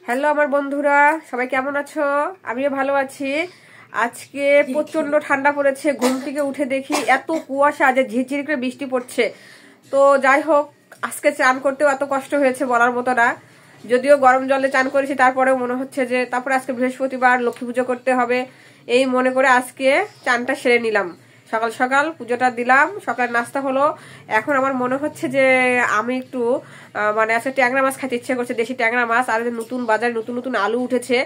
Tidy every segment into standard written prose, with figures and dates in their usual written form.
Hello আমার বন্ধুরা, সবাই কেমন আছো? আমিও ভালো আছি। আজকে প্রচন্ড ঠান্ডা পড়েছে। ঘুম থেকে উঠে দেখি এত কুয়াশা, যে ঝিরঝির করে বৃষ্টি পড়ছে। তো যাই হোক, আজকে চান করতেও এত কষ্ট হয়েছে বলার মতো না। যদিও গরম জলে চান করেছি, তারপরেও মনে হচ্ছে যে তারপরে আজকে বৃহস্পতিবার, লক্ষ্মী পুজো করতে হবে, এই মনে করে আজকে চানটা সেরে নিলাম। সকাল সকাল পুজোটা দিলাম, সকালের নাস্তা হলো। এখন আমার মনে হচ্ছে যে আমি একটু মানে আজকে ট্যাংরা মাছ খাইতে ইচ্ছে করছে, দেশি ট্যাংরা মাছ। আর নতুন বাজারে নতুন নতুন আলু উঠেছে,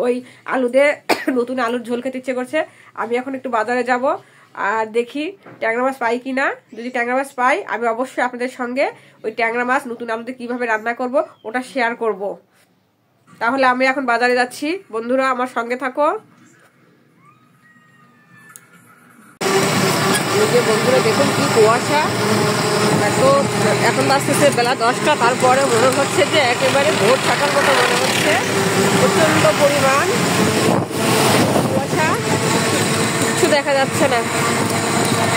ওই আলু দিয়ে নতুন আলুর ঝোল খেতে ইচ্ছে করছে। আমি এখন একটু বাজারে যাব আর দেখি ট্যাংরা মাছ পাই কিনা। যদি ট্যাংরা মাছ পাই, আমি অবশ্যই আপনাদের সঙ্গে ওই ট্যাংরা মাছ নতুন আলুতে কিভাবে রান্না করব ওটা শেয়ার করব। তাহলে আমি এখন বাজারে যাচ্ছি, বন্ধুরা আমার সঙ্গে থাকো। বন্ধুরা দেখুন কি কুয়াশা, এখন বাজতেছে বেলা 10টা, তারপরে মনে হচ্ছে যে একেবারে ভোর থাকার মতো মনে হচ্ছে। প্রচন্ড পরিমাণ কুয়াশা, কিছু দেখা যাচ্ছে না।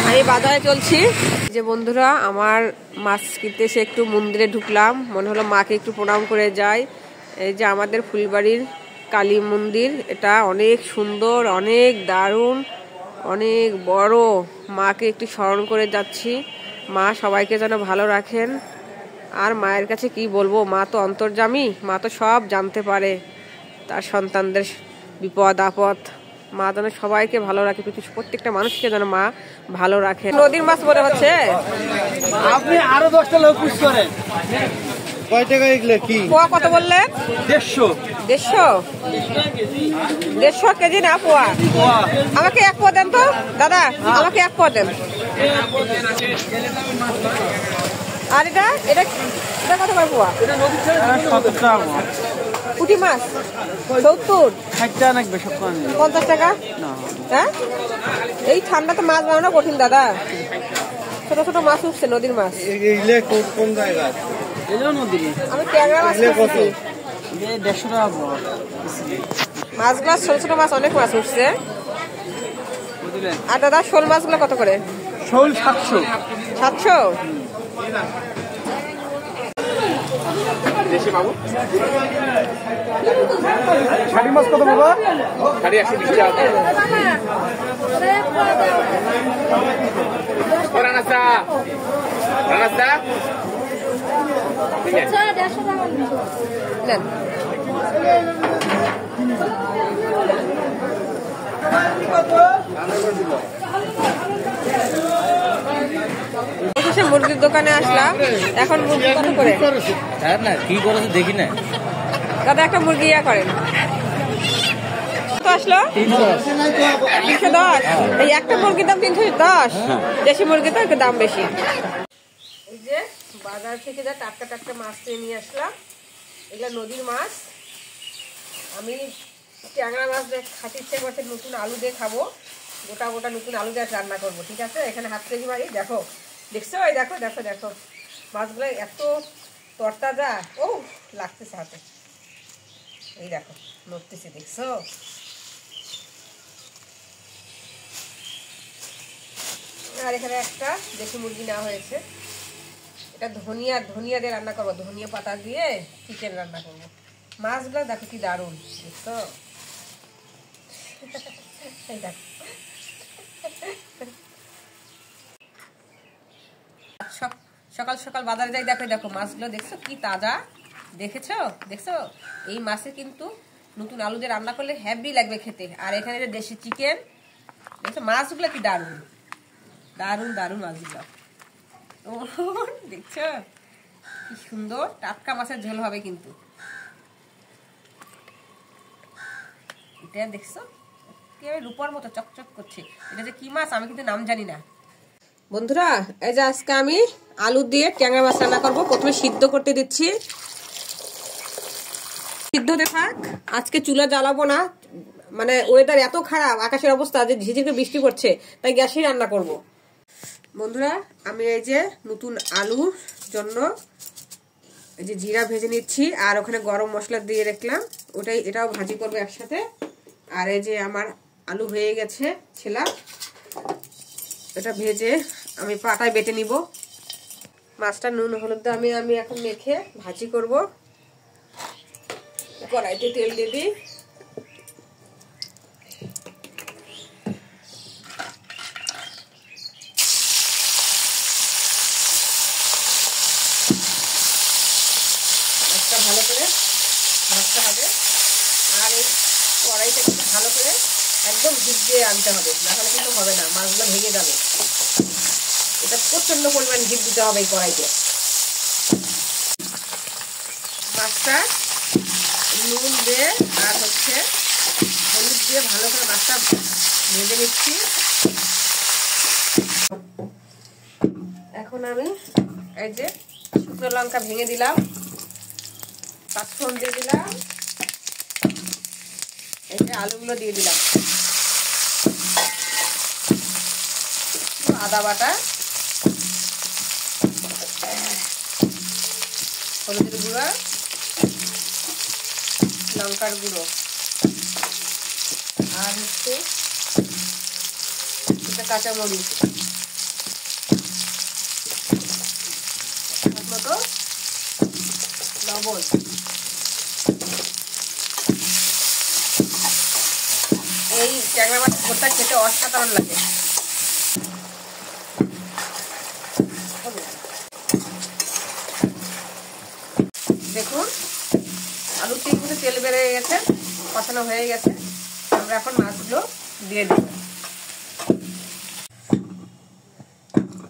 আমি বাজারে চলছি। যে বন্ধুরা, আমার মাছ কিনতে এসে একটু মন্দিরে ঢুকলাম, মনে হলো মাকে একটু প্রণাম করে যাই। এই যে আমাদের ফুলবাড়ির কালী মন্দির, এটা অনেক সুন্দর, অনেক দারুণ, অনেক বড়। মাকে একটু স্মরণ করে যাচ্ছি। মা সবাইকে যেন ভালো রাখেন। আর মায়ের কাছে কি বলবো, মা তো অন্তর্যামী, মা তো সব জানতে পারে, তার সন্তানদের বিপদ আপদ। মা যেন সবাইকে ভালো রাখে, প্রত্যেকটা মানুষকে যেন মা ভালো রাখে। নদীর মাছ মনে হচ্ছে। আপনি আরো 10টা লোক পুষ করেন। কয় টাকা এগুলো কি? পোয়া কত বললেন? 150 150 কেজি না পোয়া? আমাকে 1 পোয়া দেন তো দাদা, আমাকে 1 পোয়া দেন। আর এটা এটা এটা কত করে পোয়া? 70 টাকা। পুঁটি মাছ 70, 60 টাকা নাকি বেশি 50 টাকা? হ্যাঁ, এই ঠান্ডাতে মাছ বানানো কঠিন দাদা। ছোট ছোট মাছ উঠছে, নদীর মাছ। এগুলো কোন জায়গা? এগুলো নদী। আমি ট্যাংরা মাছ খাচ্ছি। 150 টাকা মাছগুলো ছোট ছোট মাছ, অনেক মাছ উঠছে। আর দাদা শোল মাছগুলো কত করে? শোল 700। 700? দেশি বাবু ছাড়ি মাছ কত বাবা? ছাড়ি 120 টাকা। রানাসা রানাসা নেন। মুরগির দোকানে আসলাম, এখন মুরগি কত করে? কি করেছে দেখি না দাদা, একটা মুরগি ইয়া করেন। কত আসলো? 310। এই একটা মুরগির দাম 310। দেশি মুরগি তো একটু দাম বেশি। এই যে বাজার থেকে যা টাটকা টাটকা মাছ নিয়ে আসলাম, এগুলো নদীর মাছ। আমি ট্যাংরা মাছ খাতে ইচ্ছে করছে, নতুন আলু দিয়ে খাবো, গোটা গোটা নতুন আলু দিয়ে রান্না করবো। ঠিক আছে, এখানে হাত কেজি মারি। দেখো, দেখছো? এই দেখো দেখো দেখো মাছগুলো এত তরতাজা, ও লাগতেছে হাতে। এই দেখো নড়তেছে, দেখছো? আর এখানে একটা দেশি মুরগি নেওয়া হয়েছে। এটা ধনিয়া দিয়ে রান্না করবো, ধনিয়া পাতা দিয়ে চিকেন রান্না করবো। মাছগুলো দেখো কি দারুণ, দেখছো? এই দেখো, সকাল সকাল বাজারে যাই, দেখো দেখো মাছগুলো দেখছো কি তাজা, দেখেছো? দেখছো? এই মাছে কিন্তু নতুন আলু দিয়ে রান্না করলে হেভি লাগবে খেতে। আর এখানে যে দেশি চিকেন, দেখছো মাছগুলো কি দারুণ দারুণ দারুণ মাছগুলো। ও দেখছো কি সুন্দর টাটকা মাছের ঝোল হবে কিন্তু এটা। দেখছো রূপার মতো চকচক করছে। এটা যে কি মাছ আমি কিন্তু নাম জানি না। বন্ধুরা, এই যে আজকে আমি আলু দিয়ে ট্যাংরা মাছ রান্না করবো। প্রথমে সিদ্ধ করতে দিচ্ছি, সিদ্ধ হতে থাক। আজকে চুলা জ্বালাবো না, মানে ওয়েদার এত খারাপ, আকাশের অবস্থা যে ঝিঝির বৃষ্টি পড়ছে, তাই গ্যাসেই রান্না করব। বন্ধুরা, আমি এই যে নতুন আলুর জন্য এই যে জিরা ভেজে নিচ্ছি, আর ওখানে গরম মশলা দিয়ে রাখলাম, এটাও ভাজি করবো একসাথে। আর এই যে আমার আলু হয়ে গেছে ছেলা, এটা ভেজে আমি পাটায় বেটে নিব। মাছটা নুন হলুদ দিয়ে আমি এখন মেখে ভাজি করব। কড়াইতে তেল দিয়ে দিই। মাছটা ভালো করে ভাজতে হবে, আর এই কড়াইটা কিন্তু ভালো করে একদম হিট দিয়ে আনতে হবে, নাহলে কিন্তু হবে না, মাছগুলো ভেঙে যাবে। এটা প্রচন্ড পরিমাণ হিট দিতে হবে এই কড়াইতে। মাছটা নুন দিয়ে আর হলুদ দিয়ে ভালো করে মাছটা ভেজে নিচ্ছি। এখন আমি এই যে শুকনো লঙ্কা ভেঙে দিলাম, পাঁচফোড়ন দিয়ে দিলাম, এই যে আলুগুলো দিয়ে দিলাম, আদা বাটা, হলুদের গুঁড়া, লঙ্কার গুঁড়ো, আর এটা কাঁচামরিচ, মতো লবণ। এই ট্যাংরা মাছ ভর্তা খেতে অসাধারণ লাগে। দেখুন আলু থেকে কিন্তু তেল বেড়ে গেছে, কষানো হয়ে গেছে। আমরা এখন মাছগুলো দিয়ে দিই।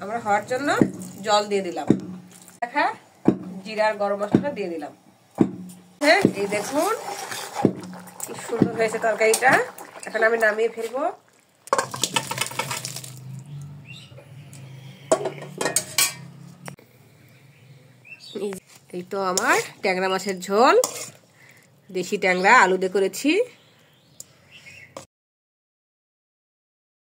আমরা হওয়ার জন্য জল দিয়ে দিলাম, দেখা জিরা আর গরম মশলাটা দিয়ে দিলাম। হ্যাঁ, এই দেখুন কি সুন্দর হয়েছে তরকারিটা। এখন আমি নামিয়ে ফেলবো। এই তো আমার ট্যাংরা মাছের ঝোল, দেশি ট্যাংরা আলু দিয়ে করেছি।